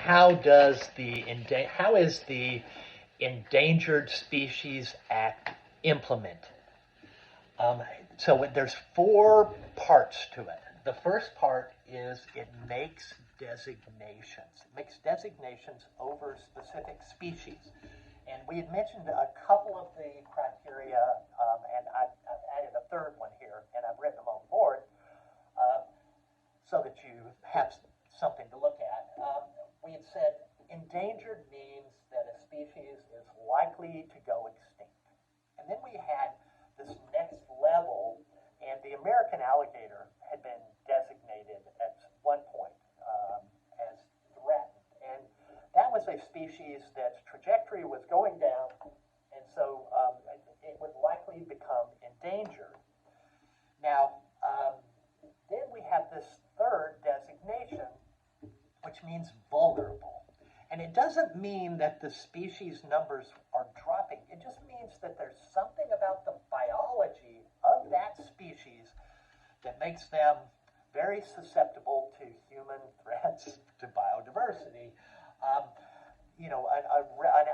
how is the Endangered Species Act implemented? Um, so there's four parts to it. The first part is it makes designations. It makes designations over specific species. And we had mentioned a couple of the criteria, and I've added a third one here, and I've written them on the board uh, so that you have something to look at. We had said endangered means that a species is likely to go extinct. And then we had this next level, and the American alligator had been designated at one point as threatened. And that was a species that's trajectory was going down, and so it would likely become endangered. Now, then we have this third designation, which means vulnerable. And it doesn't mean that the species numbers are dropping. It just means that there's something about the biology of that species that makes them very susceptible to human threats to biodiversity. Um, an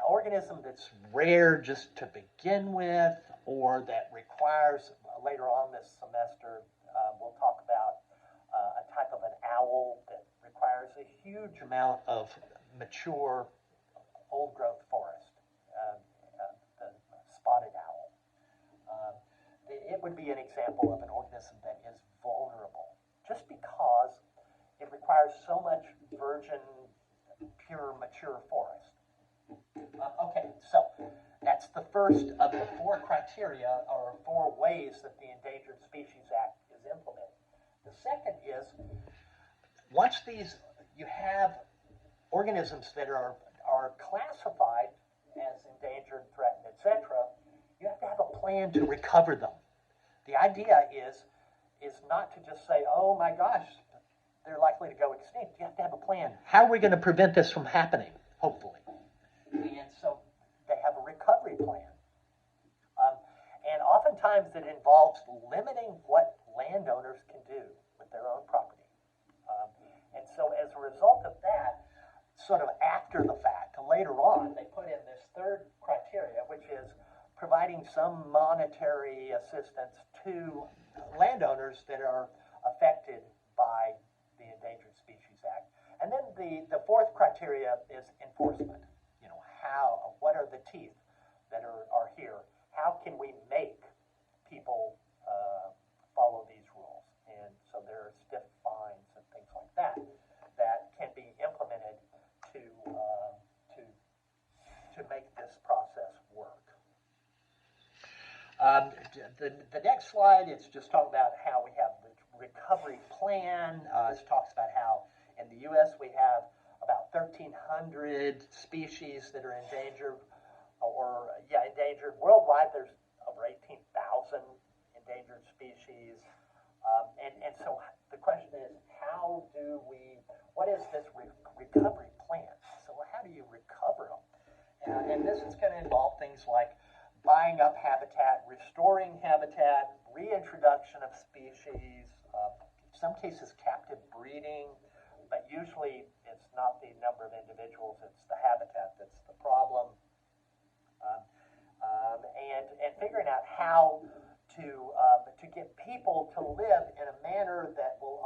organism that's rare just to begin with, or that requires, later on this semester, we'll talk about a type of an owl that requires a huge amount of mature old growth forest, the spotted owl. Um, it would be an example of an organism that is vulnerable just because it requires so much virgin, pure, mature forest. Okay, so that's the first of the four criteria or four ways that the Endangered Species Act is implemented. The second is once you have organisms that are classified as endangered, threatened, etc., you have to have a plan to recover them. The idea is not to just say, oh my gosh, they're likely to go extinct. You have to have a plan. How are we going to prevent this from happening, hopefully? And so they have a recovery plan. And oftentimes it involves limiting what landowners can do with their own property. And so as a result of that, sort of after the fact, later on, they put in this third criteria, which is providing some monetary assistance to landowners that are affected by the Endangered Species Act. And then the fourth criteria is enforcement. What are the teeth that are here? How can we make people follow these rules? And so there are stiff fines and things like that that can be implemented to make this process work. The next slide is just talking about how we have the recovery plan. It talks about how in the U.S. we have about 1,300 species that are endangered, endangered. Worldwide, there's over 18,000 endangered species. And so the question is, what is this recovery plan? So how do you recover them? And this is going to involve things like buying up habitat, restoring habitat, reintroduction of species, in some cases captive breeding, but usually it's not the number of individuals, it's the habitat that's the problem. And figuring out how to get people to live in a manner that will